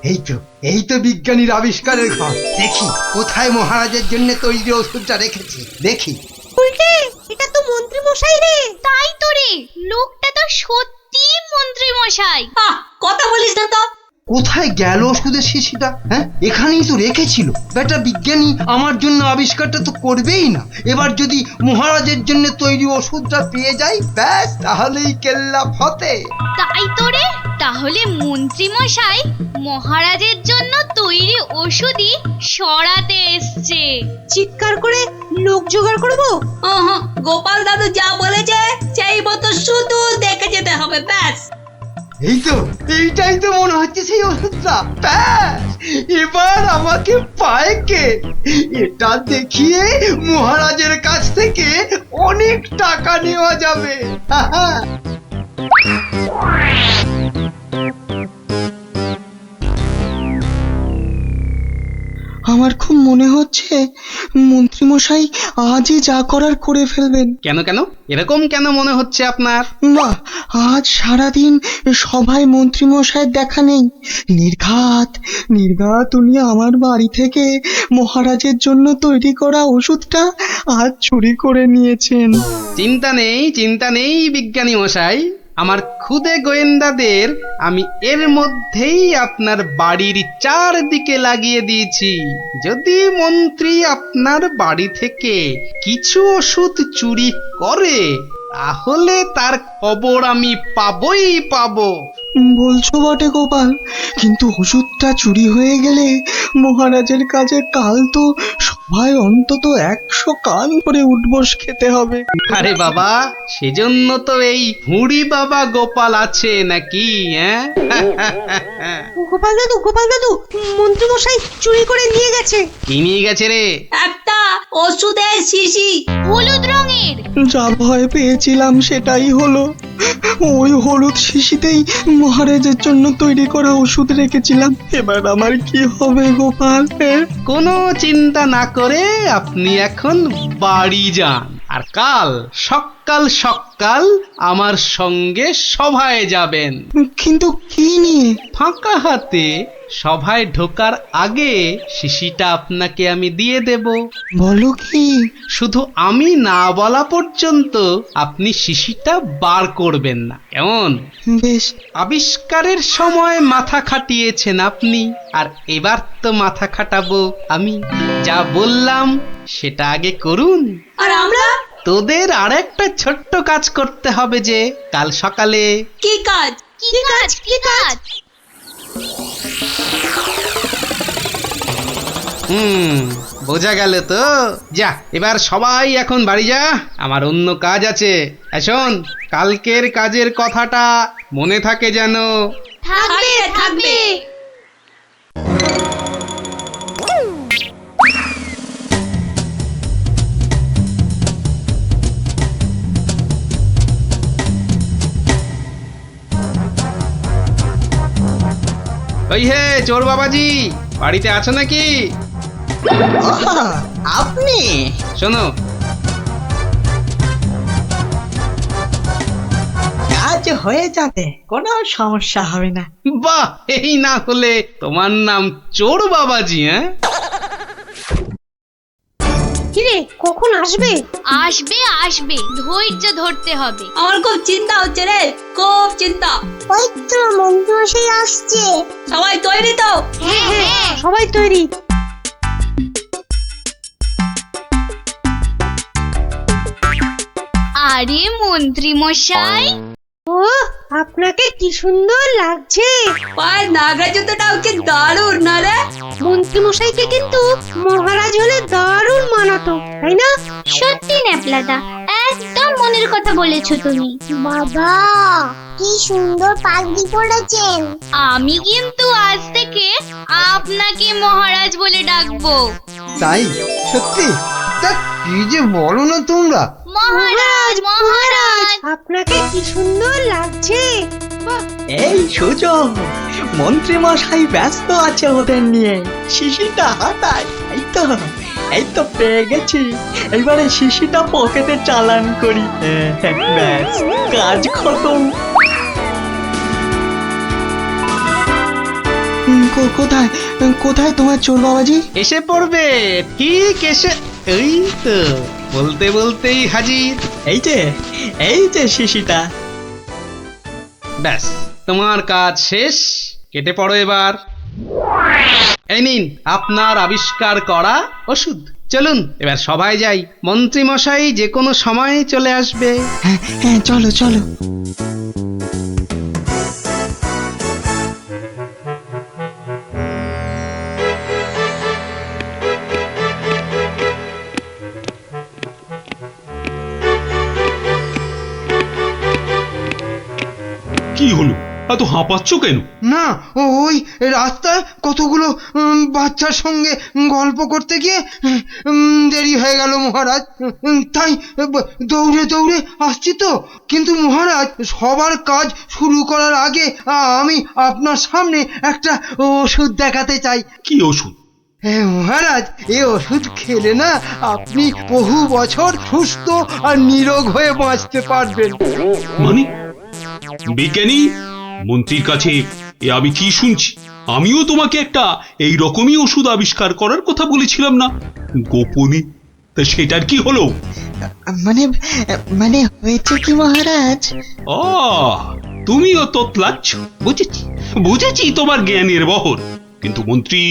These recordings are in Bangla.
এই তো বিজ্ঞানীর আবিষ্কারের ঘর। দেখি কোথায় মহারাজের জন্য তৈরি ওষুধটা রেখেছি, দেখি। উল্টে, এটা তো মন্ত্রী মশাই রে। তাই তো রে, লোকটা তো সত্যি মন্ত্রী মশাই। কথা বলিস না তো। কোথায় গেল ওষুধের শিশিটা? হ্যাঁ, এখানেই তো রেখেছিল। বেটা বিজ্ঞানী আমার জন্য আবিষ্কারটা তো করবেই না। এবার যদি মহারাজের জন্য তৈরি ওষুধটা পেয়ে যাই, ব্যাস তাহলেই কেল্লা ফতে। তাই তো রে, তাহলে মন্ত্রী মশাই মহারাজের জন্য তৈরি ওষুধই সরাতে এসছে। চিৎকার করে লোক জোগাড় করবো? গোপাল দাদু যা বলেছে সেই মতো শুধু দেখে যেতে হবে, ব্যাস। এইটাই তো মনে হচ্ছে সেই ওষুধটা। ব্যাস, এবার আমাকে পায় কে? এটা দেখিয়ে মহারাজের কাছ থেকে অনেক টাকা নেওয়া যাবে। আমার খুব মনে হচ্ছে মন্ত্রীমশাই আজই যা করার করে ফেলবেন। কেন কেন এরকম কেন মনে হচ্ছে আপনার? না, আজ সারাদিন সভায় মন্ত্রীমশাইয়ের দেখা নেই। নির্ঘাত উনি আমার বাড়ি থেকে মহারাজের জন্য তৈরি করা ওষুধটা আজ চুরি করে নিয়েছেন। চিন্তা নেই বিজ্ঞানী মশাই, আমার খুদে গোয়েন্দাদের আমি এর মধ্যেই আপনার বাড়ির চারদিকে লাগিয়ে দিয়েছি। যদি মন্ত্রী আপনার বাড়ি থেকে কিছু ওষুধ চুরি করে তাহলে তার খবর আমি পাবই পাবো। বলছো বটে গোপাল, কিন্তু ওষুধটা চুরি হয়ে গেলে মহারাজের কাছে কাল তো সবাই অন্তত 100 কান করে উঠবস খেতে হবে। আরে বাবা, সেজন্য তো এই হুড়ি বাবা গোপাল আছে নাকি? গোপাল দাদু, মন্ত্রী মশাই চুরি করে নিয়ে গেছে। কি নিয়ে গেছে রে? একটা ওষুধের শিশি, হলুদ রঙের। যা ভয় পেয়েছিলাম সেটাই হলো। ওই হলুদ শিশিতেই মহারাজের জন্য তৈরি করা ওষুধ রেখেছিলাম। এবার আমার কি হবে গোপাল? কোনো চিন্তা না করে আপনি এখন বাড়ি যান, আর কাল সকাল আমার সঙ্গে সভায় যাবেন। কিন্তু কি নিয়ে? ফাঁকা হাতে সভায় ঢোকার আগে শিশিটা আপনাকে আমি দিয়ে দেব। বলো কি? শুধু আমি না বলা পর্যন্ত আপনি শিশিটা বার করবেন না, কেমন? বেশ। আবিষ্কারের সময় মাথা খাটিয়েছেন আপনি, আর এবার তো মাথা খাটাবো আমি। যা বললাম সেটা আগে করুন। আর আমরা? তোদের আরেকটা ছোট্ট কাজ করতে হবে যে কাল সকালে। কি কাজ? কি কাজ? বোঝা গেল তো? যা, এবার সবাই এখন বাড়ি যা, আমার অন্য কাজ আছে। শোন, কালকের কাজের কথাটা মনে থাকে যেন। থাকবে। ওই হে চোর বাবাজি, বাড়িতে আছো নাকি? আপনি? শোনো, কাজ হয়ে যাবে, কোনো সমস্যা হবে না। বাহ, এই না হলে তোমার নাম চোর বাবাজি? কিরে, কখন আসবে? আসবে, ধৈর্য ধরতে হবে। আমার খুব চিন্তা হচ্ছে রে, খুব চিন্তা। ওই তো মন্ত্রী মশাই আসছে। সবাই তৈরি তো? হ্যাঁ। সবাই তৈরি। আরে মন্ত্রী মশাই, ও, আপনাকে কি সুন্দর লাগছে। পায়ের নাগা জুতোটাও কি দারুণ না রে? মন্ত্রী মশাইকে কিন্তু মহারাজ হলে দারুণ মানাতো, তাই না? সত্যি ন্যাপলাদা, একদম মনের কথা বলেছো তুমি। বাবা কি সুন্দর পাগড়ি পরেছেন। আমি কিন্তু আজ থেকে আপনাকে মহারাজ বলে ডাকবো। তাই? সত্যি? তা কি যে বলো না তোমরা। মহারাজ, আপনাকে কি সুন্দর লাগছে। এই সুযোগ, মন্ত্রী মশাই ব্যস্ত আছে ওদের নিয়ে। শিশিটা হাতায়। এই তো পেয়ে গেছি। এবারে শিশিটা পকেটে চালান করি। ব্যাস, কাজ খতম। কোথায় কোথায় তোমার চোর বাবাজি? এসে পড়বে, ঠিক এসে, এই তো বলতে বলতেই হাজির। এই যে শিশিটা। ব্যাস, তোমার কাজ শেষ, কেটে পড়ো এবার। এই নিন আপনার আবিষ্কার করা ওষুধ। চলুন এবার সবাই যাই, মন্ত্রী মশাই যে কোনো সময় চলে আসবে। হ্যাঁ চলো চলো। কি হলো, এত হাঁপাচ্ছ কেন? না, ওই রাস্তায় কতগুলো বাচ্চার সঙ্গে গল্প করতে গিয়ে দেরি হয়ে গেল মহারাজ। তাই দৌড়ে দৌড়ে আসছি তো। কিন্তু মহারাজ, সবার কাজ শুরু করার আগে আমি আপনার সামনে একটা ওষুধ দেখাতে চাই। কি ওষুধ? হ্যাঁ মহারাজ, এই ওষুধ খেলে না আপনি বহু বছর সুস্থ আর নিরোগ হয়ে বাঁচতে পারবেন। মানে বিজ্ঞানী মন্ত্রীর কাছে এ আমি কি শুনছি? আমিও তোমাকে একটা এই রকমই ওষুধ আবিষ্কার করার কথা বলেছিলাম না গোপনে? তা সেটার কি হলো? মানে মানে হয়েছে কি মহারাজ? তুমিও তোতলাচ্ছ, বুঝেছি তোমার জ্ঞানের বহর। কিন্তু মন্ত্রী,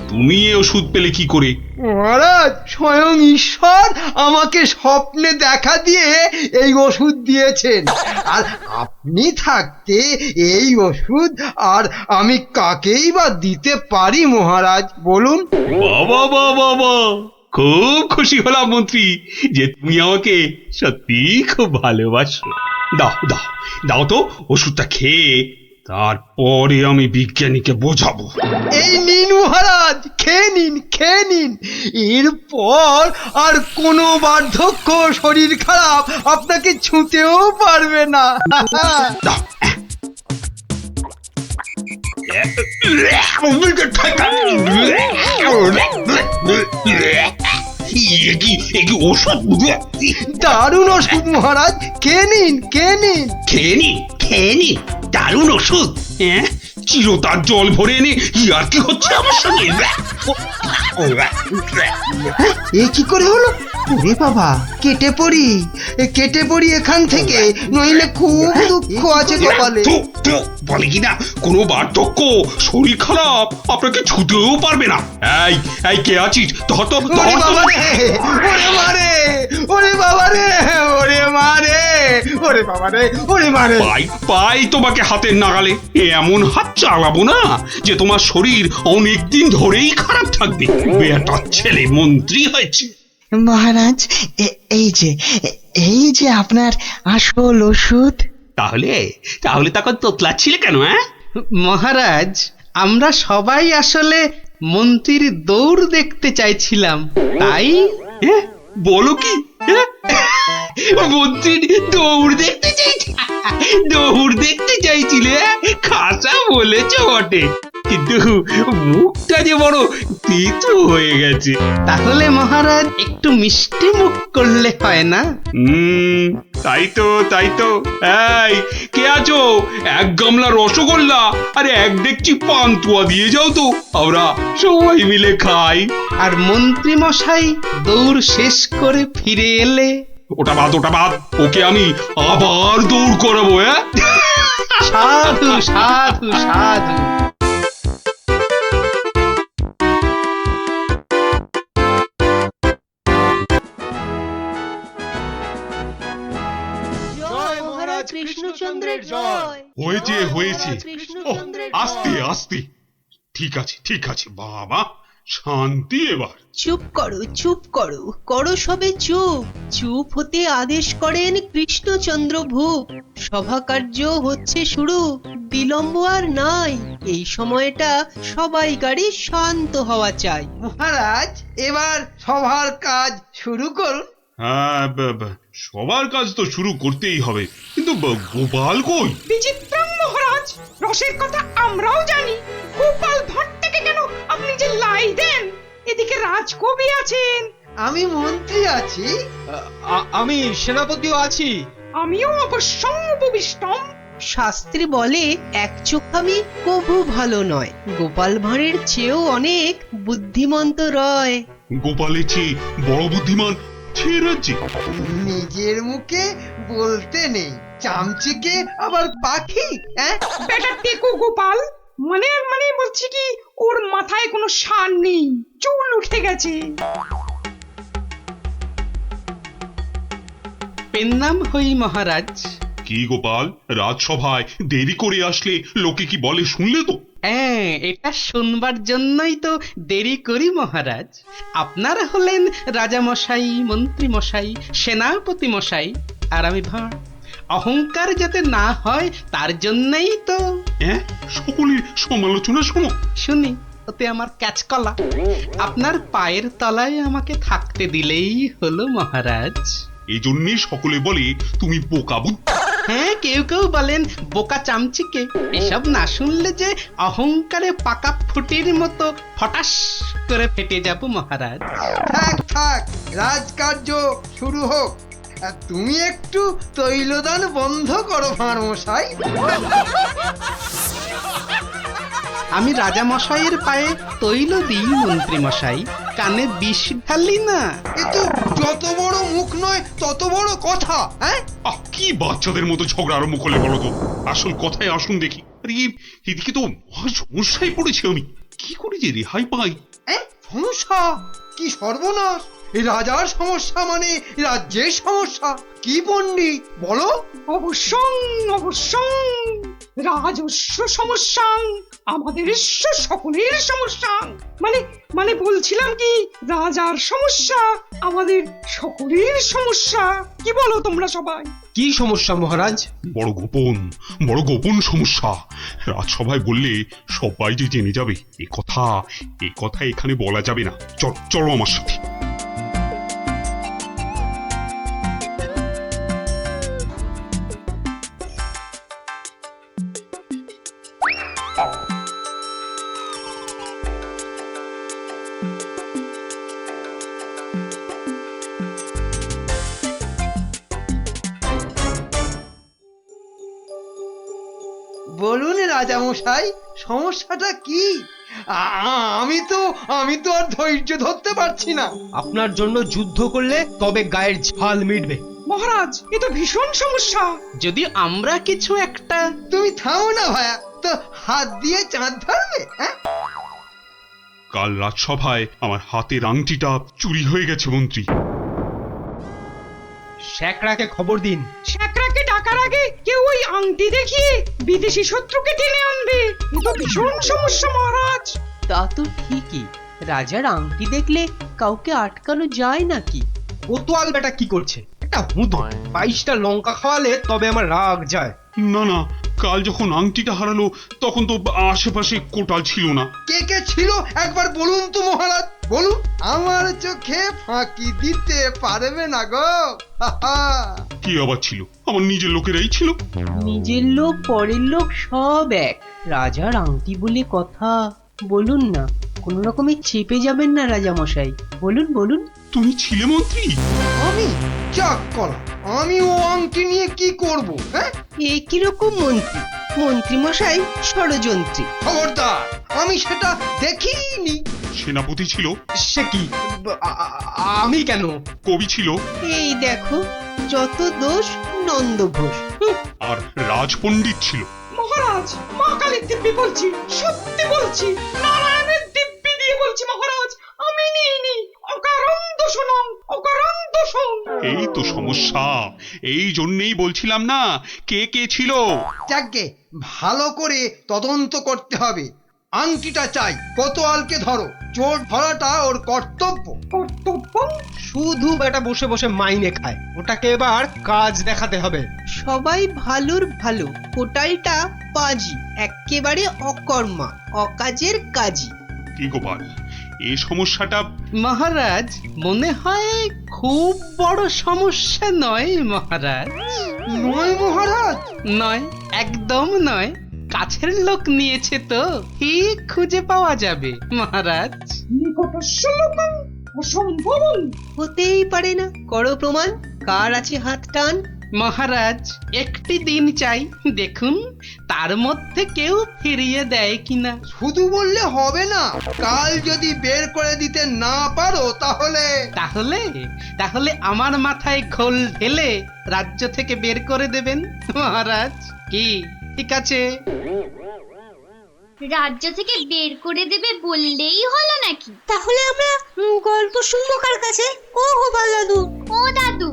তুমি এ ওষুধ পেলে কি করে? মহারাজ, স্বয়ং ঈশ্বর আমাকে স্বপ্নে দেখা দিয়ে এই ওষুধ দিয়েছেন। আর আপনি থাকতে এই ওষুধ আর আমি কাকেই বা দিতে পারি মহারাজ, বলুন? বাবা বাবা বাবা, খুব খুশি হলাম মন্ত্রী যে তুমি আমাকে সত্যি খুব ভালোবাসো। দাও দাও দাও তো ওষুধটা খেয়ে, তারপরে আমি বিজ্ঞানীকে বোঝাবো। এই নিন মহারাজ, খেয়ে নিন খেয়ে নিন। এরপর আর কোনো বার্ধক্য শরীর খারাপ আপনাকে ছুঁতেও পারবে না। দাও। ওষুধ দারুণ ওষুধ মহারাজ, খেয়ে নিন খেয়ে নিন। খেয়ে নি দারুণ ওষুধ। হ্যাঁ, চিরতার জল ভরে এনে আর কি হচ্ছে আমার সঙ্গে? এ কি করে হলো? ওরে বাবা, কেটে পড়ি এখান থেকে, নইলে খুব দুঃখ আছে কপালে। বলে কিনা কোনো বার্ধক্য শরীর খারাপ আপনাকে ছুতেও পারবে না। এই কে আছিস? ধর তো, ওরে বাবা রে, ওরে মারে, ওরে বাবা রে, ওরে মারে, ওরে বাবা রে, ওরে মারে। পাই তোমাকে হাতের নাগালে। এমন হাত চালাবো না যে তোমার শরীর অনেক দিন ধরেই খারাপ থাকবে। বেটার ছেলে মন্ত্রী হয়েছে। মহারাজ, এই যে আপনার আসল ওষুধ। তাহলে তখন তোতলাচ্ছিলে কেন? মহারাজ, আমরা সবাই আসলে মন্ত্রীর দৌড় দেখতে চাইছিলাম, তাই। বলো কি? মন্ত্রীর দৌড় দেখতে চাইছিলে? খাসা বলেছ বটে, কিন্তু মুখটা যে বড় তেতো হয়ে গেছে। তাহলে মহারাজ একটু মিষ্টি মুখ করলে হয় না? তাই তো। এই কে আছো? এক গামলা রসগোল্লা আর এক ডেকচি পান্তুয়া দিয়ে যাও তো, আমরা সবাই মিলে খাই। আর মন্ত্রী মশাই দৌড় শেষ করে ফিরে এলে? ওটা বাদ, ওকে আমি আবার দৌড় করাবো। সাধু সাধু সাধু। কৃষ্ণচন্দ্রের জয়। হয়েছে। আস্তে ঠিক আছে বাবা, শান্তি এবার। চুপ করো সবে চুপ হতে আদেশ করেন কৃষ্ণচন্দ্র ভূপ। সভা কার্য হচ্ছে শুরু, বিলম্ব আর নাই। এই সময়টা সবাইকারই শান্ত হওয়া চাই। মহারাজ, এবার সবার কাজ শুরু করুন। হ্যাঁ, সবার কাজ তো শুরু করতেই হবে, কিন্তু গোপাল কই? বিচিত্রম মহারাজ, রসের কথা আমরাও জানি। গোপাল ভাঁড় থেকে কেন আপনি যে লাই দেন? এদিকে রাজকবি আছেন, আমি মন্ত্রী আছি, আমি সেনাপতিও আছি। আমিও অবশ্যম উপবিষ্টম। শাস্ত্রে বলে এক চোখামি কভু ভালো নয়, গোপাল ভাঁড়ের চেয়েও অনেক বুদ্ধিমন্ত রয়। গোপালের চেয়ে বড় বুদ্ধিমান সে রাজ্যে? নিজের মুখে বলতে নেই, চামচিকে আবার পাখি। বেটা টেকো গোপাল, মানে মানে বলছি কি ওর মাথায় কোনো সার নেই, চুল উঠে গেছে। পেন্নাম হই মহারাজ। কি গোপাল, রাজসভায় দেরি করে আসলে লোকে কি বলে শুনলে তো? হ্যাঁ, এটা শুনবার জন্যই তো দেরি করি মহারাজ। আপনারা হলেন রাজামশাই, মন্ত্রী মশাই, সেনাপতি মশাই, আর আমি ভাঁড়। অহংকার যাতে না হয় তার জন্যই তো। হ্যাঁ, সকলের সমালোচনা শোনো। শুনি, ওতে আমার ক্যাচকলা। আপনার পায়ের তলায় আমাকে থাকতে দিলেই হলো মহারাজ। এই জন্যে সকলে বলে তুমি বোকা বুদ্ধি। হ্যাঁ, কেউ কেউ বলেন বোকা চামচিকে। এসব না শুনলে যে অহংকারে পাকা ফুটির মতো ফটাস করে ফেটে যাব মহারাজ। থাক থাক, রাজকার্য শুরু হোক। আর তুমি একটু তৈলদান বন্ধ করো ভাঁড় মশাই। আমি রাজা মশাইয়ের পায়ে তৈল দিই মন্ত্রী মশাই, কানে বিষ ঢালি না। এ তো যত বড় মুখ নয় তত বড় কথা। কি বাচ্চাদের মতো ঝগড়া আরম্ভ করলে বলো তো? আসল কথায় আসুন দেখি। আরে এদিকে তো মহা সমস্যায় পড়েছি আমি, কি করে যে রেহাই পাই? সমস্যা? কি সর্বনাশ! এই রাজার সমস্যা মানে রাজ্যের সমস্যা। কি পণ্ডিত বলো? অবশ্যং অবশ্যং, রাজস্ব সমস্যা আমাদের সকলের সমস্যা। মানে মানে বলছিলাম কি, রাজার সমস্যা আমাদের সকলের সমস্যা। কি বলো তোমরা সবাই? কি সমস্যা মহারাজ? বড় গোপন সমস্যা। রাজসভায় বললে সবাই যে জেনে যাবে, এ কথা এখানে বলা যাবে না। চলো আমার সাথে। বলুন রাজামশাই, সমস্যাটা কি? আমি তো আর ধৈর্য ধরতে পারছি না। আপনার জন্য যুদ্ধ করলে তবে গায়ের ঝাল মিটবে। মহারাজ, এ তো ভীষণ সমস্যা। যদি আমরা কিছু একটা। তুমি থামো না ভায়া, তো হাত দিয়ে চাঁদ ধরবে? কাল রাজসভায় আমার হাতের আংটিটা চুরি হয়ে গেছে মন্ত্রী। শ্যাকরাকে খবর দিন। শ্যাকরাকে ডাকার আগে কেউ ওই আংটি দেখিয়ে বিদেশি শত্রুকে টেনে আনবে। এ তো ভীষণ সমস্যা মহারাজ। তা তো ঠিকই, রাজার আংটি দেখলে কাউকে আটকানো যায় নাকি? কোতোয়াল বেটা কি করছে? একটা হুঁদো 22টা লঙ্কা খাওয়ালে তবে আমার রাগ যায়। না, কাল যখন আংটিটা হারালো তখন তো আশেপাশে কোটাল ছিল না। কে কে ছিল একবার বলুন তো মহারাজ, বলুন। আমার চোখে ফাঁকি দিতে পারবে না গো। কি আবার ছিল? আমার নিজের লোকেরাই ছিল। নিজের লোক পরের লোক সব এক, রাজার আংটি বলে কথা। বলুন না, কোন রকমে চেপে যাবেন না রাজা মশাই, বলুন বলুন। তুমি ছিলে মন্ত্রী? আমি চাক করা, আমি ও আংটি নিয়ে কি করব? এ কিরকম মন্ত্রী? মন্ত্রী মশাই ষড়যন্ত্রী। খবরদার, আমি সেটা দেখিনি। সেনাপতি ছিল? সে কি? আমি কেন? কবি ছিল? এই দেখো, যত দোষ নন্দ ঘোষ। আর রাজপণ্ডিত ছিল? মহারাজ, মা কালীর দিব্যি বলছি, সত্যি বলছি, নারায়ণের দিব্যি দিয়ে বলছি মহারাজ, আমি নিইনি। অকারণ দোষণং, অকারণ দোষণ। এই তো সমস্যা। এই জন্যই বলছিলাম না, কে ছিল। যাকে ভালো করে তদন্ত করতে হবে। আংটিটা চাই, কোতোয়ালকে ধরো। চোর ধরাটা ওর কর্তব্য। কর্তব্য? শুধু বেটা বসে বসে মাইনে খায়, ওটাকে এবার কাজ দেখাতে হবে। সবাই ভালোর ভালো, কোটালটা পাজি, একেবারে অকর্মা, অকাজের কাজী। কি গোপাল, এই সমস্যাটা? মহারাজ, মনে হয় খুব বড় সমস্যা নয় মহারাজ। নয় মহারাজ? নয়, একদম নয়। কাছের লোক নিয়েছে তো ঠিক খুঁজে পাওয়া যাবে মহারাজ। নিকটস্য লোকং অসম্ভবং। হতেই পারে না, করো প্রমাণ। কার আছে হাত টান? মহারাজ একটি দিন চাই, দেখুন তার মধ্যে কেউ ফিরিয়ে দেয় কিনা। শুধু বললে হবে না, কাল যদি বের করে দিতে না পারো তাহলে তাহলে তাহলে আমার মাথায় ঘোল ঢেলে রাজ্য থেকে বের করে দেবেন মহারাজ। কি ঠিক আছে? রাজ্য থেকে বের করে দেবে বললেই হলো নাকি? তাহলে আমরা গল্প শুনবো কার কাছে? ও গোপাল দাদু, ও দাদু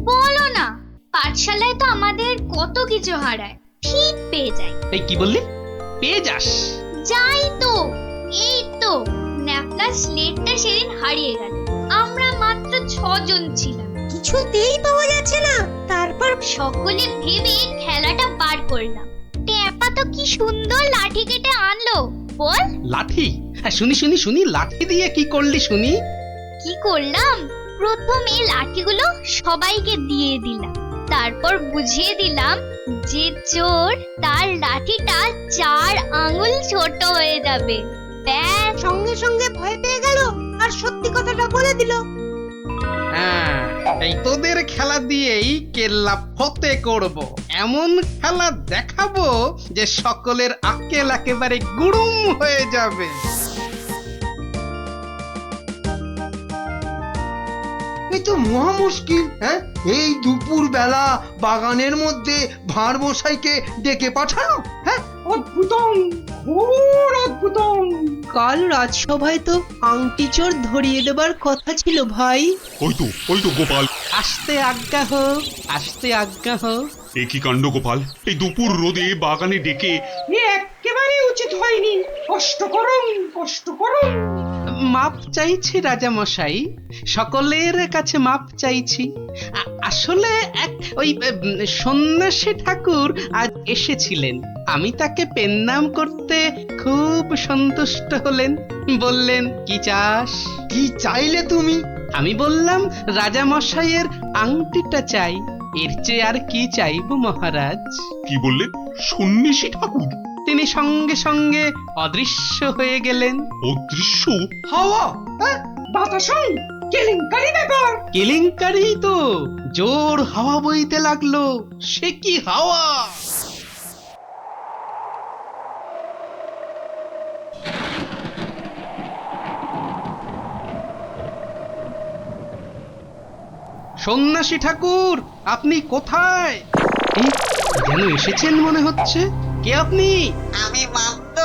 বলো না, পাঠশালায় তো আমাদের কত কিছু হারায়, ঠিক পেয়ে যাই। এই কি বললি? পেয়ে যাস? যাই তো, এই তো ন্যাপলা স্লেটটা সেদিন হারিয়ে গেল। আমরা মাত্র 6 জন ছিলাম, কিছুতেই পাওয়া যাচ্ছে না। তারপর সকলে ভেবে খেলাটা বার করলাম। টেপা তো কি সুন্দর লাঠি কেটে আনলো, বল। লাঠি? হ্যাঁ, শুনি শুনি শুনি, লাঠি দিয়ে কি করলি শুনি? কি করলাম, প্রথমে লাঠিগুলো সবাইকে দিয়ে দিলাম, তারপর বুঝিয়ে দিলাম যে চোর তার লাঠিটা 4 আঙুল ছোট হয়ে যাবে। ব্যাস, সঙ্গে সঙ্গে ভয় পেয়ে গেল আর সত্যি কথাটা বলে দিল। হ্যাঁ, এই তোদের খেলা দিয়েই কেল্লা ফতে করব, এমন খেলা দেখাবো যে সকলের আক্কেল একেবারে গুড়ুম হয়ে যাবে। এই তো মহা মুশকিল। হ্যাঁ, এই দুপুর বেলা বাগানের মধ্যে ভাঁড় মশাইকে ডেকে পাঠানো। হ্যাঁ, অদ্ভুতম, ঘোর অদ্ভুতম। কাল রাজসভায় তো আংটি চোর ধরিয়ে দেবার কথা ছিল ভাই। ওই তো গোপাল। আসতে আজ্ঞা হোক, আসতে আজ্ঞা হোক। এ কি কাণ্ড গোপাল, এই দুপুর রোদে বাগানে ডেকে। এ একেবারে উচিত হয়নি। কষ্ট করুন, কষ্ট করুন। মাপ চাইছি রাজা মশাই, সকলের কাছে মাপ চাইছি। আসলে এক ওই সন্ন্যাসী ঠাকুর আজ এসেছিলেন, আমি তাকে পেন্নাম করতে খুব সন্তুষ্ট হলেন। বললেন কি চাস? কি চাইলে তুমি? আমি বললাম রাজা মশাইয়ের আংটিটা চাই, এর চেয়ে আর কি চাইবো মহারাজ। কি বললেন? সন্ন্যাসী ঠাকুর? তিনি সঙ্গে সঙ্গে অদৃশ্য হয়ে গেলেন। অদৃশ্য? হাওয়া? হ্যাঁ, বাতাসন, কেলেঙ্কারি ব্যাপার। কেলেঙ্কারি তো, জোর হাওয়া বইতে লাগলো। সে কি হাওয়া! সন্ন্যাসী ঠাকুর, আপনি কোথায়? এই, যেন এসেছেন মনে হচ্ছে। কে আপনি? আমি মামদ,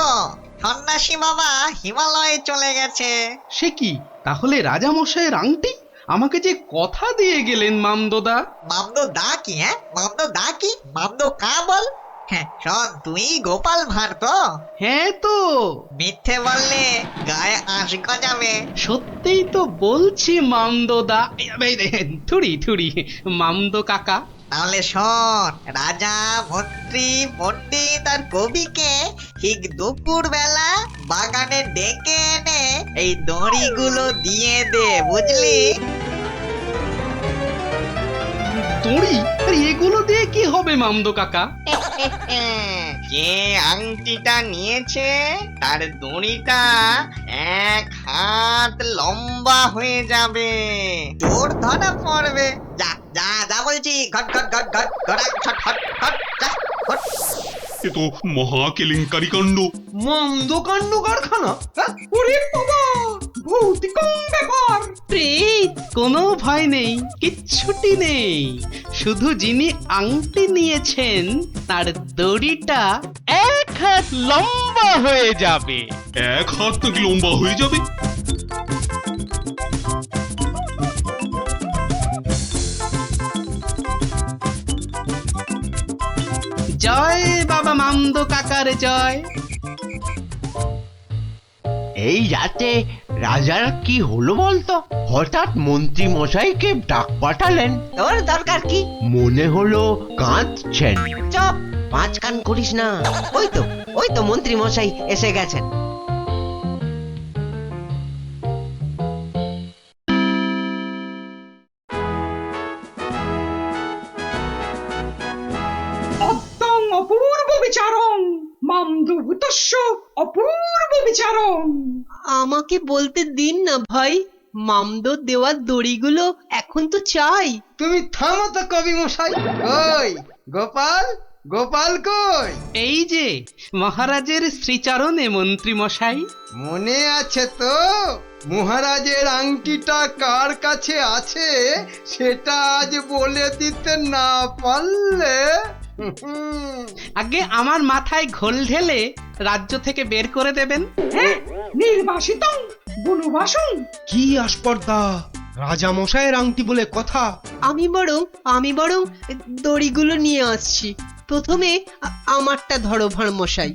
সন্ন্যাসী বাবা হিমালয়ে চলে গেছে। সে কি, তাহলে রাজা মশাইয়ের আংটি? আমাকে যে কথা দিয়ে গেলেন মামদোদা। মামদ দা কি? হ্যাঁ, মামদ দা কি? মামদ কা বল। হ্যাঁ শোন, তুই গোপাল ভাঁড় তো? হ্যাঁ তো। মিথ্যে বললে গায়ে আঁশ গজাবে। সত্যিই তো বলছি মামদোদা। থুড়ি থুড়ি, মামদো কাকা। তাহলে শোন, রাজা, মন্ত্রী, পণ্ডিত আর কবিকে ঠিক দুপুর বেলা বাগানে ডেকে এনে এই দড়িগুলো দিয়ে দে, বুঝলি? দড়ি? আরে এগুলো দিয়ে কি হবে মামদো কাকা? যে আংটিটা নিয়েছে তার দড়িটা 1 হাত লম্বা হয়ে যাবে, তোর ধরা পড়বে। যা যা যা বলছি, ঘট ঘট ঘট ঘট ঘট ঘট ঘট ঘট যা ঘট। এ তো মহা কেলেঙ্কারি কাণ্ড। মন্দ কাণ্ড কারখানা। হ্যাঁ, ওরে বাবা, ভৌতিকম ব্যাপার। প্রেত, কোনো ভয় নেই, কিচ্ছুটি নেই। শুধু যিনি আংটি নিয়েছেন তার দড়িটা 1 হাত লম্বা হয়ে যাবে। 1 হাত নাকি লম্বা হয়ে যাবে? জয় বাবা মামদো কাকার জয়। এই রাতে রাজার কি হলো বলতো? হঠাৎ মন্ত্রী মশাইকে ডাক পাঠালেন। তোর দরকার কি? মনে হলো কাঁদছেন। চপ, পাঁচ কান করিস না। ওই তো মন্ত্রী মশাই এসে গেছেন। অত্যং অপূর্ব বিচারং, মামদভূতস্য অপূর্ব বিচারং। আমাকে বলতে দিন না ভাই, মামদো দেওয়ার দড়িগুলো এখন তো চাই। তুমি থামো তো কবি মশাই। কই গোপাল, গোপাল কই? এই যে মহারাজের শ্রীচরণে মন্ত্রী মশাই। মনে আছে তো মহারাজের আংটিটা কার কাছে আছে সেটা আজ বলে দিতে না পারলে আগে আমার মাথায় ঘোল ঢেলে রাজ্য থেকে বের করে দেবেন। হ্যাঁ, নির্বাসিত বনবাসন। কি আস্পর্ধা, রাজা মশাইয়ের আংটি বলে কথা। আমি বরং দড়িগুলো নিয়ে আসছি। প্রথমে আমারটা ধরো ভাঁড় মশাই।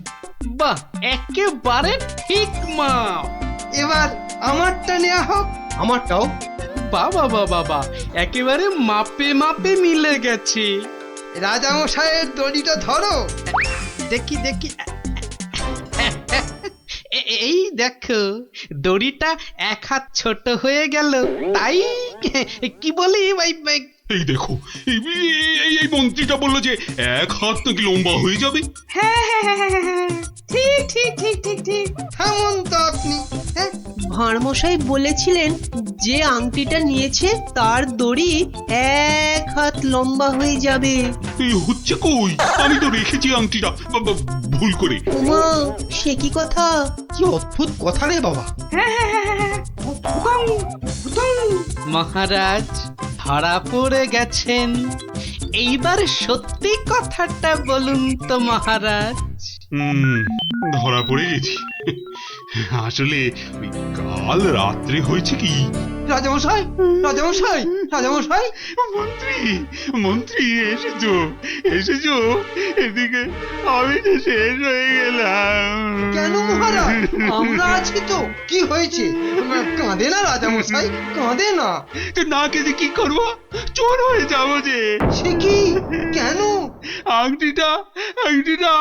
বাহ, একেবারে ঠিক মা। এবার আমারটা নেওয়া হোক। আমারটাও। বাবা বাবা, একেবারে মাপে মাপে মিলে গেছে। রাজা মশাইয়ের দড়িটা ধরো। দেখি দেখি, এই দেখো দড়িটা এক হাত ছোট হয়ে গেল, তাই কি বলি এই দেখো, এই মন্ত্রীটা বললো যে এক হাত নাকি লম্বা হয়ে যাবে। হ্যাঁ হ্যাঁ হ্যাঁ হ্যাঁ হ্যাঁ, ঠিক ঠিক ঠিক ঠিক ঠিক। থামুন তো আপনি। ভাঁড় মশাই বলেছিলেন যে আংটিটা নিয়েছে তার দড়ি এক হাত লম্বা হয়ে যাবে। এই হচ্ছে কই, আমি তো রেখেছি আংটিটা ভুল করে। ওমা, সে কি কথা! কি অদ্ভুত কথা রে বাবা। হ্যাঁ হ্যাঁ হ্যাঁ হ্যাঁ, ভুতং, ভুতং। মহারাজ ধরা পড়ে গেছেন। এইবার সত্যি কথাটা বলুন তো মহারাজ। ধরা পড়ে গেছি। আসলে ওই কাল রাত্রে হয়েছে কি, রাজামশাই, রাজামশাই, রাজামশাই। মন্ত্রী, মন্ত্রী এসেছো, এসেছো এদিকে, আমি তো শেষ হয়ে গেলাম। কেন মহারাজ, আমরা আছি তো। কি হয়েছে? কাঁদে না রাজামশাই, কাঁদে না। তো না কেঁদে কি করবো, চোর হয়ে যাবো যে। সে কি, কেন? আংটিটা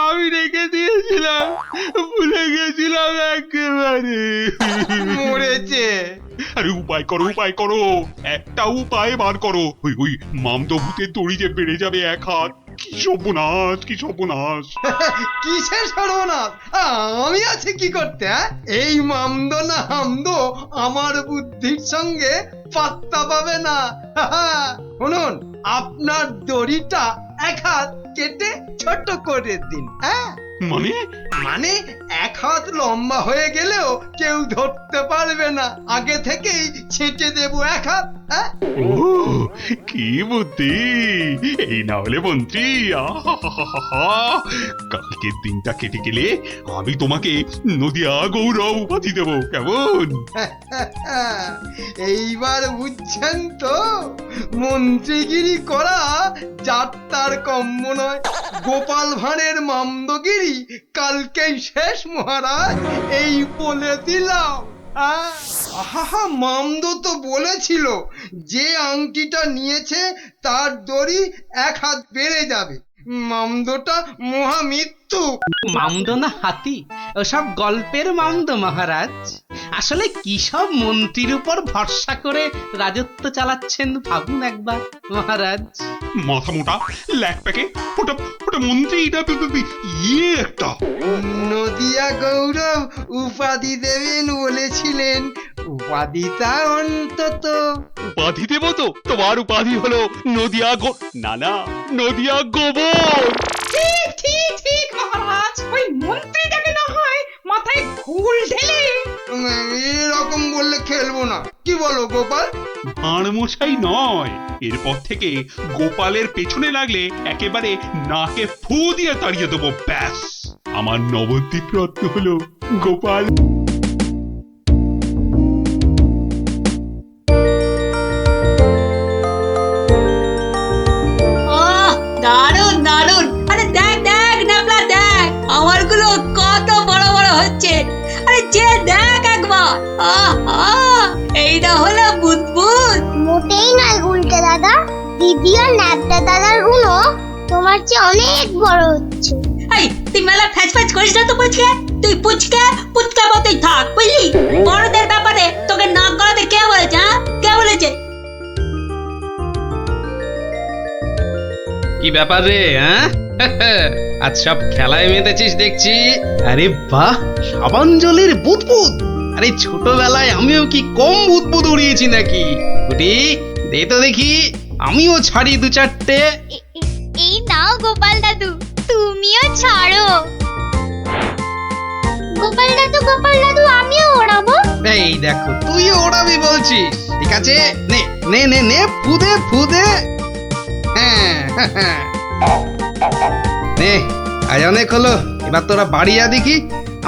আমি রেখে দিয়েছিলাম, ভুলে গেছিলাম একেবারে। মরেছে। আরে উপায় করো, উপায় করো, একটা উপায় বার করো। ওই মামদো ভূতের দড়ি যে বেড়ে যাবে এক হাত। কি সর্বনাশ, কি সর্বনাশ। কিসের সর্বনাশ? আমি আছি কি করতে? এই মামদো না হামদো আমার বুদ্ধির সঙ্গে পাত্তা পাবে না। শুনুন, আপনার দড়িটা এক হাত কেটে ছোট করে দিন। হ্যাঁ, মানে এক হাত লম্বা হয়ে গেলেও কেউ ধরতে পারবে না। আগে থেকেই ছেটে দেবো এক হাত। ও কি বুদ্ধি! এই না হলে মন্ত্রী, কালকের দিনটা কেটে গেলে আমি তোমাকে নদিয়া গৌরব উপাধি দেবো, কেমন? এইবার বুঝছেন তো, মন্ত্রীগিরি করা যাত্রার কম্য নয়। গোপাল ভাঁড়ের মামদগিরি কালকেই শেষ মহারাজ, এই বলে দিলাম। আহা, মামদো তো বলেছিল যে আংটিটা নিয়েছে তার দড়ি এক হাত বেড়ে যাবে। মামদোটা মহামৃত্যু। মামদো না হাতি, ওসব গল্পের মামদো মহারাজ। আসলে কি সব মন্ত্রীর উপর ভরসা করে রাজত্ব চালাচ্ছেন ভাবুন একবার মহারাজ। মাথা মোটা ল্যাক প্যাকে, ওটা মন্ত্রী, ইয়ে একটা নদিয়া গৌরব উপাধি দেবেন বলেছিলেন। উপাধিটা অন্তত। উপাধি দেব তো, তোমার উপাধি হলো নদিয়া না নদিয়া গোবর। ঠিক ঠিক ঠিক মহারাজ, ওই মন্ত্রীটাকে না হয় মাথায় ঘুল ঢেলে। এরকম বললে খেলবো না, কি বলো গোপাল? ভাঁড়মশাই নয়, এরপর থেকে গোপালের পেছনে লাগলে একেবারে নাকে ফু দিয়ে তাড়িয়ে দেবো, ব্যাস। আমার নবদ্বীপ রত্ন হলো গোপাল। দারুন দারুন। আরে দেখ দেখ নাবলা, দেখ আমারগুলো কত বড় বড় হচ্ছে। আরে যে দেখ একবার, এইটা হলো বুদবুদ। মোটেই নয় গুলটে দাদা, দিদি আর ন্যাপটা দাদার গুলো তোমার চেয়ে অনেক বড় হচ্ছে। এই তুই মেলা ফ্যাচ ফ্যাচ করিস না তো পুচকে। তুই পুচকা মতোই থাক, বুঝলি? বড়দের ব্যাপারে তোকে নাক গলাতে কে বলেছে? কে বলেছে? কি ব্যাপার রে, হ্যাঁ? আজ সব খেলায় মেতেছিস দেখছি। আরে বাহ, সাবাঞ্জলির বুদবুদ। আরে ছোটবেলায় আমিও কি কম বুদবুদ উড়িয়েছি নাকি? গুটি দে তো দেখি, আমিও ছাড়ি দু চারটে। এই নাও গোপাল দাদু, তুমিও ছাড়ো। গোপাল দাদু আমিও ওড়াবো। এই দেখো তুইও ওড়াবি বলছিস, ঠিক আছে নে নে নে নে ফুদে ফুদে। হ্যাঁ নে, আজ অনেক হলো, এবার তোরা বাড়ি যা দেখি,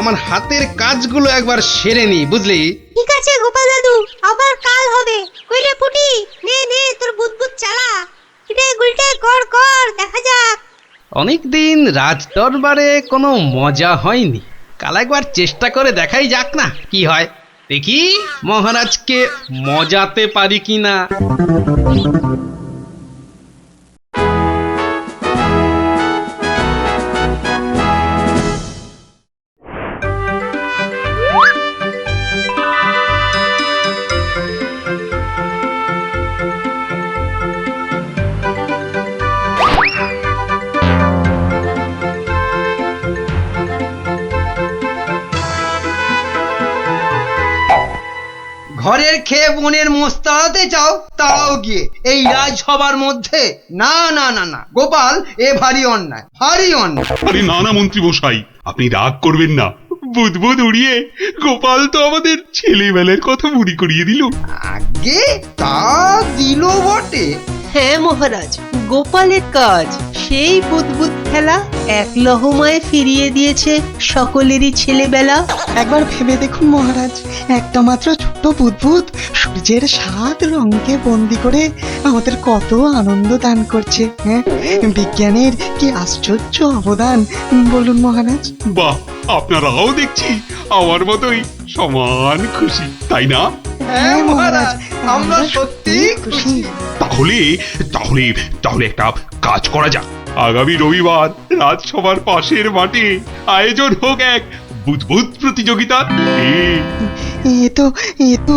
আমার হাতের কাজগুলো একবার সেরে নি, বুঝলি? ঠিক আছে গোপাল দাদু, আবার কাল হবে। কইরে পুটি, নে নে তোর বুদবুদ চালা। এটা গুলটে কর কর, দেখা যাক। অনেকদিন রাজ দরবারে কোনো মজা হয়নি, কাল একবার চেষ্টা করে দেখাই যাক না কি হয়, দেখি মহারাজকে মজাতে পারি কিনা। ঘরের খেয়ে বনের মোষ তাড়াতে চাও, তাও গিয়ে এই রাজসভার মধ্যে? না না না না গোপাল, এ ভারী অন্যায়, ভারী অন্যায়। আরে না না মন্ত্রী মশাই, আপনি রাগ করবেন না। বুদবুদ উড়িয়ে গোপাল তো আমাদের ছেলেবেলার কথা মনে করিয়ে দিল। আগে তা দিল বটে। হ্যাঁ মহারাজ, গোপালের কাজ সেই বুদবুদ খেলা এক লহমায় ফিরিয়ে দিয়েছে সকলেরই ছেলেবেলা। একবার ভেবে দেখুন মহারাজ, একটা মাত্র ছোট্ট বুদবুদ সূর্যের 7 রঙকে বন্দি করে আমাদের কত আনন্দ দান করছে। হ্যাঁ, বিজ্ঞানের কি আশ্চর্য অবদান বলুন মহারাজ। বাহ, আপনারাও দেখছি আমার মতোই সমান খুশি, তাই না? হ্যাঁ মহারাজ, আমরা সত্যি খুশি। তাহলে তাহলে তাহলে একটা কাজ করা যাক, আগামী রবিবার রাজসভার পাশের মাঠে আয়োজন হোক এক বুদবুদ প্রতিযোগিতা। এ তো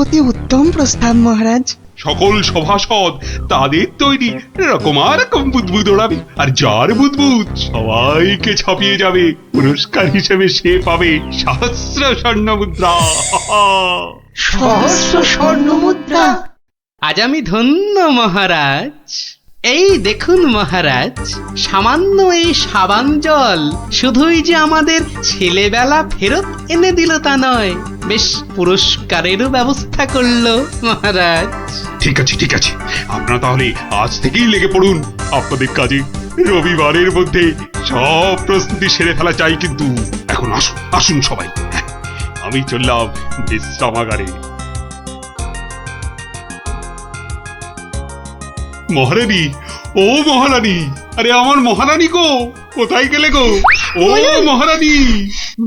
অতি উত্তম প্রস্তাব মহারাজ। সকল সভাসদ তাদের তৈরি রকমারকম বুদবুদ ওড়াবে, আর যার বুদবুদ সবাইকে ছাপিয়ে যাবে, পুরস্কার হিসেবে সে পাবে 1000 স্বর্ণ মুদ্রা। সহস্র স্বর্ণ মুদ্রা। আজ আমি ধন্য মহারাজ। এই দেখুন মহারাজ, সামান্য এই সাবান জল শুধুই যে আমাদের ছেলেবেলা ফেরত এনে দিল তা নয়, বেশ পুরস্কারেরও ব্যবস্থা করলো মহারাজ। ঠিক আছে ঠিক আছে, আপনারা তাহলে আজ থেকেই লেগে পড়ুন আপনাদের কাজে। রবিবারের মধ্যে সব প্রস্তুতি সেরে ফেলা চাই, কিন্তু এখন আসুন আসুন সবাই, আমি চললাম বিশ্রামাগারে। মহারানী, ও মহারানী, আরে আমার মহারানী গো, কোথায় গেলে গো? ও মহারানী।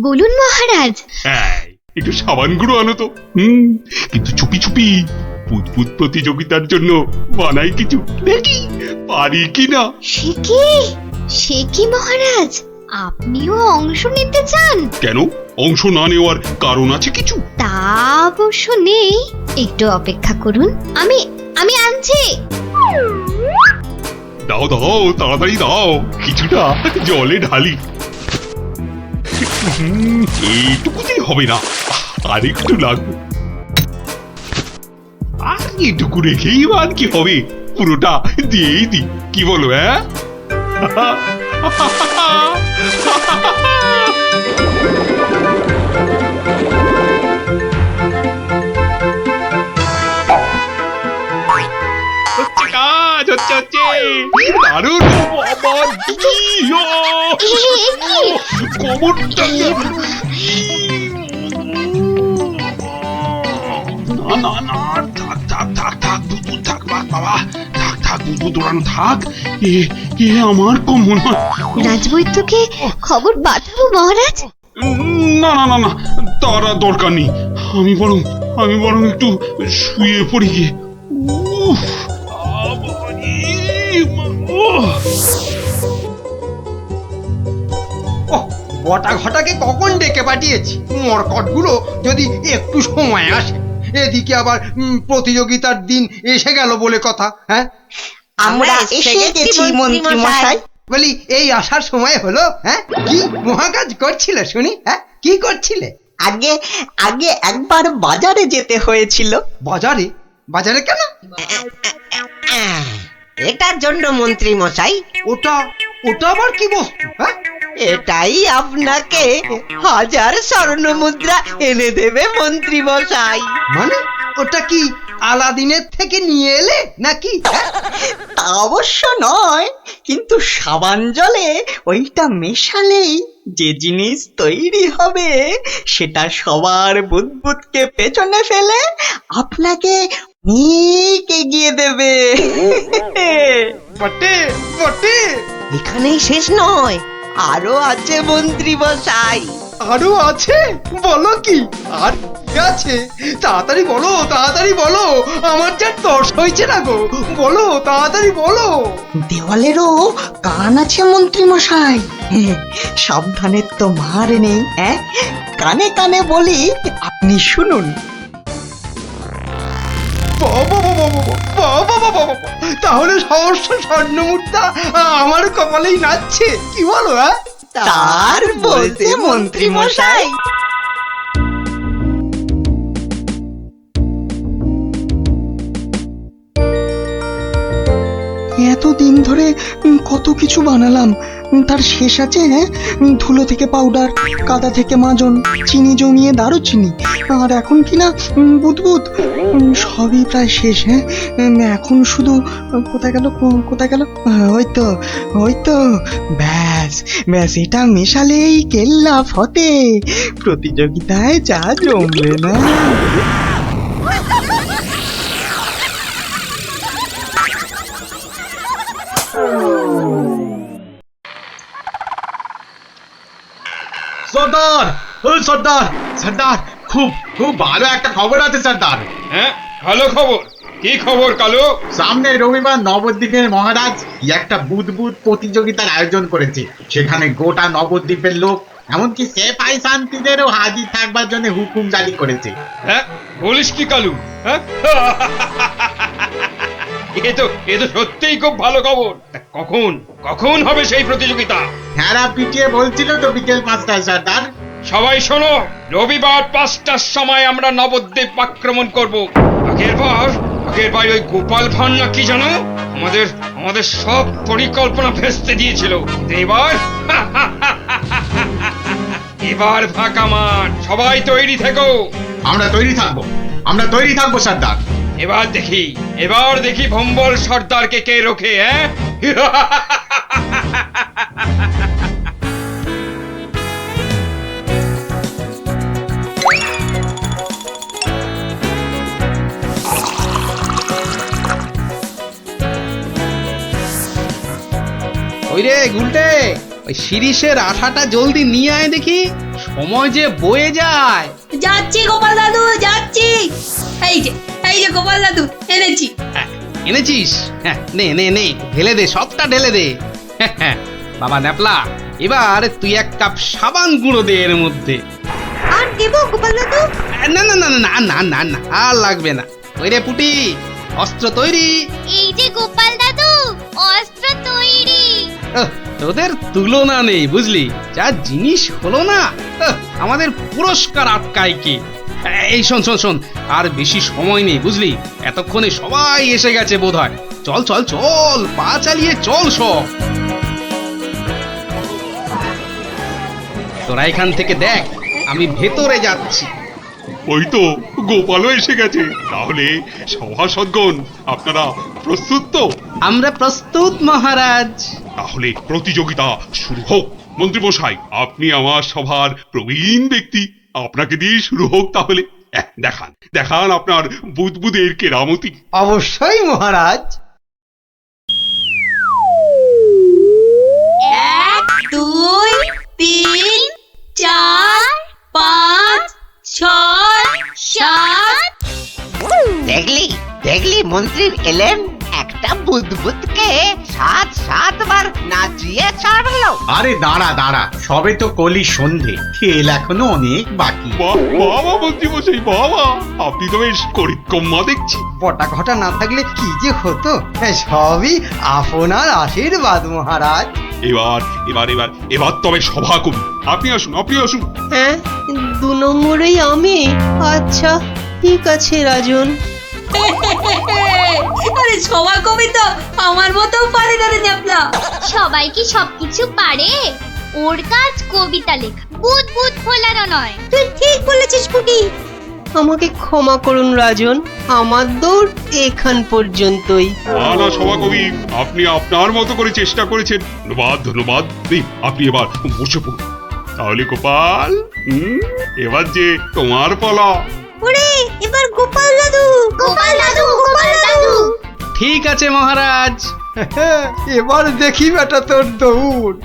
বলুন মহারাজ। হ্যাঁ, একটু সাবান গুঁড়ো আনো তো। কিন্তু চুপি চুপি, বুদবুদ প্রতিযোগিতার জন্য বানাই কিছু, দেখি পারি কিনা। সে কি মহারাজ, আপনিও অংশ নিতে চান? কেন, অংশ না নেওয়ার কারণ আছে কিছু? তা অবশ্য নেই, একটু অপেক্ষা করুন, আমি আনছি। দাও দাও, তাড়াতাড়ি দাও, কিছুটা জলে ঢালি। এইটুকুতেই হবে না, আর একটু লাগবে। আর এইটুকু রেখেই আর কি হবে, পুরোটা দিয়েই দি, কি বলো? হ্যাঁ, হচ্ছে দারুণ। কোমরটা না না না, থাক থাক থাক থাক বুদবুদ থাক, বাবা থাক থাক, বুদবুদ ওড়ানো থাক। এ আমার কোমর। রাজবৈদ্যকে খবর পাঠাবো মহারাজ? না না না না, তার দরকার নেই, আমি বরং একটু শুয়ে পড়ি গিয়ে। বটা ঘটাকে কখন ডেকে পাঠিয়েছি, মরকটগুলো যদি একটু সময় আসে। এদিকে আবার প্রতিযোগিতার দিন এসে গেল বলে কথা। হ্যাঁ, আমরা এসে গেছি মন্ত্রী মশাই। বলি এই আসার সময় হলো? হ্যাঁ, কি মহাকাজ করছিলে শুনি? হ্যাঁ, কি করছিলে? আগে আগে একবার বাজারে যেতে হয়েছিল। বাজারে? বাজারে কেন? এটার জন্য মন্ত্রী মশাই, ওটা ওটা আবার কি বস্তু? হ্যাঁ, এটাই আপনাকে 1000 স্বর্ণ মুদ্রা এনে দেবে মন্ত্রী মশাই। মানে ওটা কি আলাদিনের থেকে নিয়ে এলে নাকি? হ্যাঁ? তা অবশ্য নয়, কিন্তু সাবান জলে ওইটা মেশালেই যে জিনিস তৈরি হবে সেটা সবার বুদবুদকে পেছনে ফেলে আপনাকে অনেক এগিয়ে দেবে। বটে বটে। এখানেই শেষ নয়, আরো আছে মন্ত্রী মশাই। আরো আছে? বলো কি আর কি আছে? তাড়াতাড়ি বলো, তাড়াতাড়ি বলো, আমার যা তর্স হয়েছে না গো, বলো তাড়াতাড়ি বলো। দেওয়ালেরও কান আছে মন্ত্রী মশাই। সাবধানের তো মার নেই। কানে কানে বলি, আপনি শুনুন। তাহলে সমস্ত স্বর্ণ মুদ্রা আমার কপালেই নাচছে, কি বলো? তার বলতে মন্ত্রী মশাই। এতদিন ধরে কত কিছু বানালাম, তার শেষ আছে? ধুলো থেকে পাউডার, কাদা থেকে মাজন, চিনি জমিয়ে দারুচিনি, আর এখন কিনা বুদবুদ। সবই প্রায় শেষ। এখন শুধু কোথায় গেল, কোথায় গেল? ওই তো ব্যাস ব্যাস, এটা মেশালেই কেল্লা ফতে। প্রতিযোগিতায় যা জমবে না। সর্দার, ও সর্দার, সর্দার, খুব খুব ভালো একটা খবর আছে সর্দার। হ্যাঁ, ভালো খবর। কি খবর কালু? সামনে রবিবার নবদ্বীপের মহারাজ কি একটা বুদবুদ প্রতিযোগিতার আয়োজন করেছে। সেখানে গোটা নবদ্বীপের লোক, এমনকি সেপাই শান্তিদেরও হাজির থাকবার জন্য হুকুম জারি করেছে। হ্যাঁ, বলিস কি কালু? হ্যাঁ, এ তো সত্যিই খুব ভালো খবর। তা কখন কখন হবে সেই প্রতিযোগিতা? হ্যাঁ, পিটিয়ে বলছিল তো বিকেল 5টায় সর্দার। সবাই শোনো, রবিবার 5টার সময় আমরা নবদ্বীপ আক্রমণ করব। আগের বার ওই গোপাল ভাঁড় না কি জানো, আমাদের সব পরিকল্পনা ভেস্তে দিয়েছিল। এবার ফাঁকা মাঠ, সবাই তৈরি থেকো। আমরা তৈরি থাকবো সর্দার। এবার দেখি ভম্বল সর্দারকে কে রোখে। ওই রে গুলটে, ওই শিরিষের আঠাটা জলদি নিয়ে আয় দেখি, সময় যে বয়ে যায়। যাচ্ছি গোপাল দাদু, যাচ্ছি। এই যে গোপাল দাদু, এনেছি। এনেছিস? হ্যাঁ, নে নে নে, ঢেলে দে, সবটা ঢেলে দে। বাবা ন্যাপলা, এবার তুই 1 কাপ সাবান গুঁড়ো দে এর মধ্যে। আর দেবো গোপাল দাদু? না না না না না না না, আর লাগবে না। ওই রে পুটি, অস্ত্র তৈরি? এই যে গোপাল দাদু, অস্ত্র তৈরি। তোদের তুলনা নেই বুঝলি, যা জিনিস হলো না। আমাদের পুরস্কার আটকায় কে? এই শোন শোন শোন, আর বেশি সময় নেই বুঝলি, এতক্ষণে সবাই এসে গেছে বোধহয়। চল চল চল, পা চালিয়ে চল সব। তোরা এখান থেকে দেখ, আমি ভেতরে যাচ্ছি। ওই তো গোপালও এসে গেছে। তাহলে সভাসদগণ, আপনারা প্রস্তুত তো? আমরা প্রস্তুত মহারাজ। তাহলে প্রতিযোগিতা শুরু হোক। মন্ত্রী মশাই, আপনি আমার সভার প্রবীণ ব্যক্তি, আপনাকে দিয়ে শুরু হোক তাহলে। দেখান আপনার বুদবুদের কেরামতি। অবশ্যই মহারাজ। 1 2 3 4 5 6 7। দেখলি মন্ত্রী এলেন, একটা বুদবুদকে 7 বার নাচিয়ে ছাড়লো। আরে দাঁড়া, সবে তো কলি সন্ধে, খেল এখনো অনেক বাকি। বাবা মন্ত্রী মশাই, বাবা, আপনি তো বেশ করিতকম্মা দেখছি। পটা ঘটা না থাকলে কি যে হতো। সবই আপনার আশীর্বাদ মহারাজ। এবার তবে সভা করি। আপনি আসুন। হ্যাঁ, দু নম্বরেই আমি? আচ্ছা ঠিক আছে রাজন। আরে সবার কবি তো আমার মতো পারে না রে ন্যাপলা। সবাই কি সবকিছু পারে? ওর কাজ কবিতা লেখা, ভূত ভূত ফোলানো নয়। তুই ঠিক বলেছিস পুটি। আমাকে ক্ষমা করুন রাজন, আমার দৌড় এখান পর্যন্তই। না না সভাকবি, আপনি আপনার মতো করে চেষ্টা করেছেন, ধন্যবাদ ধন্যবাদ। এই, আপনি এবার বসে পড়ুন। তাহলে গোপাল, এবার যে তোমার পালা। ওরে এবার গোপাল দাদু, গোপাল দাদু, গোপাল দাদু। ঠিক আছে মহারাজ। এবার দেখি বেটা তোর দৌড়।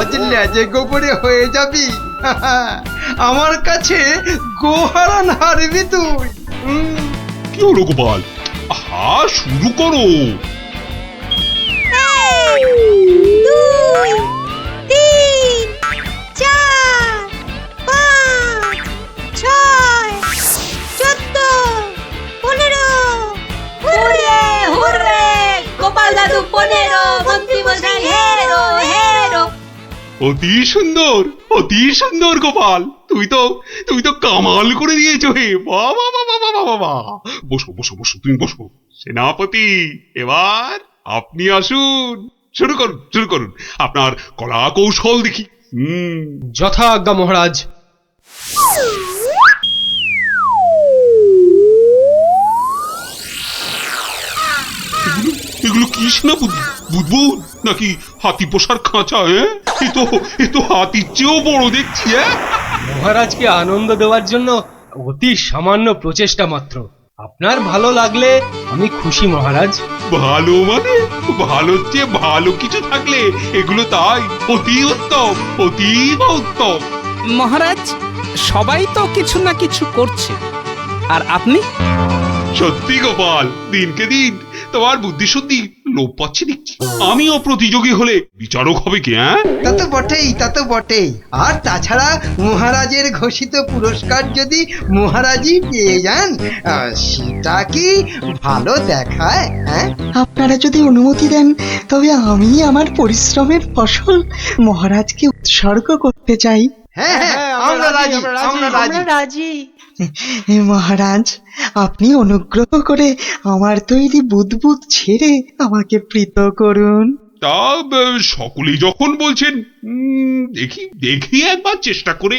অজলে যে গোবরে হয়ে যাবি, আমার কাছে গোহারান হারবি তুই। কি হলো গোপাল? আহা, শুরু করো। 2 3 4 5 6 14 15। হুররে হুররে, গোপাল দাদু 15, মন্ত্রী মশাই হেরো হেরো। অতি সুন্দর গোপাল, তুমি তো কামাল করে দিয়েছো হে। বাবা বাবা বাবা বাবা, বসো বসো বসো, তুমি বসো। সেনাপতি, এবার আপনি আসুন, শুরু করুন আপনার কলা কৌশল দেখি। যথা আজ্ঞা মহারাজ। এগুলো কি সেনাপতি? বুদবুদ নাকি হাতি পোষার খাঁচা? এ তো হাতির চেয়েও বড় দেখছি। মহারাজকে আনন্দ দেওয়ার জন্য অতি সামান্য প্রচেষ্টা মাত্র। আপনার ভালো লাগলে আমি খুশি মহারাজ। ভালো মানে? ভালোর চেয়ে ভালো কিছু থাকলে এগুলো তাই অতি উত্তম, অতীব উত্তম। মহারাজ, সবাই তো কিছু না কিছু করছে, আর আপনি? সত্যি গোপাল, দিনকে দিন তোমার বুদ্ধি সত্যি লোপ পাচ্ছে দেখছি। আমিও প্রতিযোগী হলে বিচারক হবে কি? তা তো বটেই। আর তাছাড়া মহারাজের ঘোষিত পুরস্কার যদি মহারাজই পেয়ে যান, সেটা কি ভালো দেখায়? আপনারা যদি অনুমতি দেন, তবে আমি আমার পরিশ্রমের ফসল মহারাজকে উৎসর্গ করতে চাই। হ্যাঁ, আমরা রাজি। মহারাজ, আপনি অনুগ্রহ করে আমার তৈরি বুদবুদ ছেড়ে আমাকে প্রীত করুন। তা সকলেই যখন বলছেন, দেখি একবার চেষ্টা করে।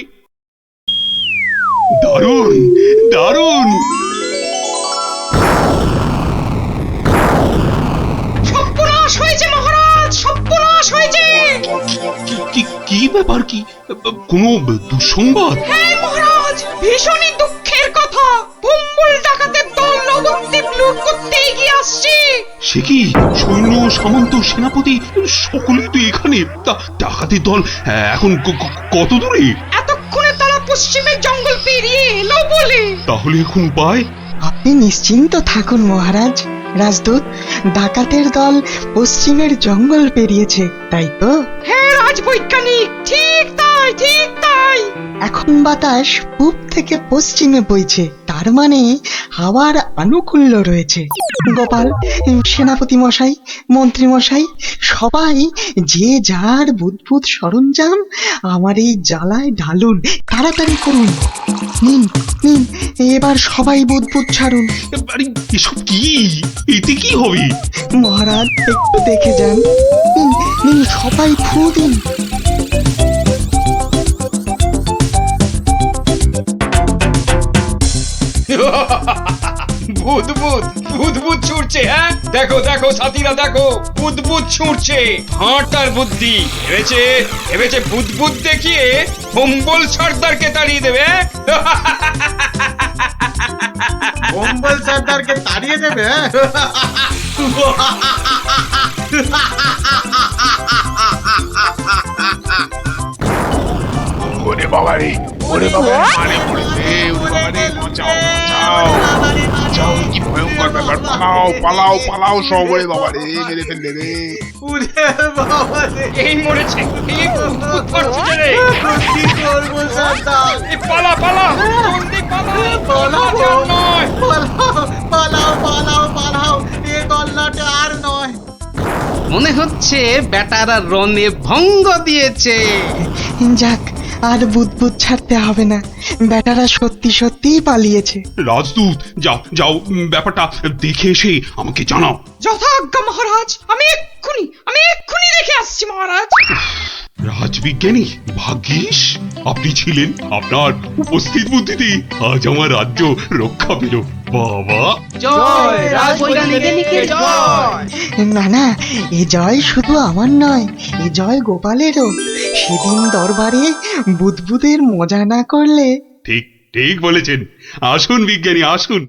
দারুণ দারুণ। সর্বনাশ হয়েছে মহারাজ, সর্বনাশ হয়েছে। কি ব্যাপার? কি কোনো দুঃসংবাদ? হ্যাঁ মহারাজ, ভীষণই দুঃখের কথা। ভম্বল ডাকাতের দল নবদ্বীপ লুট করতে এগিয়ে আসছে। সে কি? সৈন্য, সামন্ত, সেনাপতি সকলে তো এখানে। তা ডাকাতের দল এখন কত দূরে? এতক্ষণে তারা পশ্চিমের জঙ্গল পেরিয়ে এলো বলে। তাহলে এখন উপায়? আপনি নিশ্চিন্ত থাকুন মহারাজ। রাজদূত, ডাকাতের দল পশ্চিমের জঙ্গল পেরিয়েছে, তাই তো? হ্যাঁ রাজবৈজ্ঞানিক, ঠিক তাই, ঠিক তাই। এখন বাতাস পূব থেকে পশ্চিমে বইছে, তার মানে হাওয়ার আনুকূল্য রয়েছে। গোপাল, সেনাপতি মশাই, মন্ত্রী মশাই, সবাই যে যার বুদবুদ সরঞ্জাম আমার এই জ্বালায় ঢালুন, তাড়াতাড়ি করুন। নিন নিন, এবার সবাই বুদবুদ ছাড়ুন। এসব কি? এতে কি হবে? মহারাজ একটু দেখে যান। নিন নিন, সবাই ফু দিন। বুদবুদ ছুটছে। হ্যাঁ, দেখো সাথীরা, দেখো বুদবুদ ছুটছে। হাঁটার বুদ্ধি ভেবেছে বুদবুদ দেখিয়ে ভম্বল সর্দারকে তাড়িয়ে দেবে। ভম্বল সর্দারকে তাড়িয়ে দেবে? ওরে বাবা রে, ওরে বাবা, মারে পড়েছে। ওরে বাবা রে, বাঁচাও বাঁচাও, কি ভয়ঙ্কর ব্যাপার। পালাও সব। ওরে বাবা রে, মেরে ফেললে রে। উরে বাবা রে, এই মরেছে, এই বুদবুদ করছে রে। কি করবো সর্দার? পালা জলদি পালাও, এ গল্লাটা আর নয়। মনে হচ্ছে বেটারা রণে ভঙ্গ দিয়েছে। যাক, আর বুদবুদ ছাড়তে হবে না, বেটারা সত্যি সত্যিই পালিয়েছে। রাজদূত যাও যাও, ব্যাপারটা দেখে এসে আমাকে জানাও। যথাজ্ঞা মহারাজ, আমি এক্ষুনি দেখে আসছি মহারাজ। রাজবিজ্ঞানী, ভাগ্যিস আপনি ছিলেন। আপনার উপস্থিত বুদ্ধিতে আজ আমার রাজ্য রক্ষা পেল। বাবা, জয় রাজবৈজ্ঞানিকের জয়। না না, এ জয় শুধু আমার নয়, এ জয় গোপালেরও। সেদিন দরবারে বুদবুদের মজা না করলে। ঠিক ঠিক বলেছেন। আসুন বিজ্ঞানী, আসুন।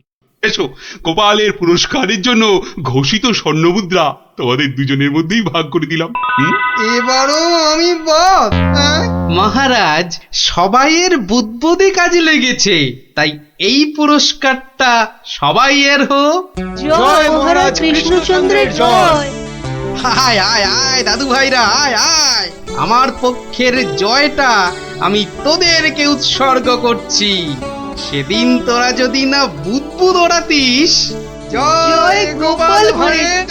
এসো, গোপালের পুরস্কারের জন্য ঘোষিত স্বর্ণমুদ্রা তোমাদের দুজনের মধ্যেই ভাগ করে দিলাম। এবারও আমি বাদ। মহারাজ, সবাইয়ের বুদ্বুদি কাজে লেগেছে, তাই এই পুরস্কারটা সবাইয়ের হোক। জয় মহারাজ কৃষ্ণচন্দ্রের জয়। আয় আয় আয় দাদু ভাইরা, আয় আয়। আমার পক্ষের জয়টা আমি তোদেরকে উৎসর্গ করছি। সেদিন তোরা যদি না বুদ্বুদ ওড়াতিস। জয় গোপাল ভাঁড়ের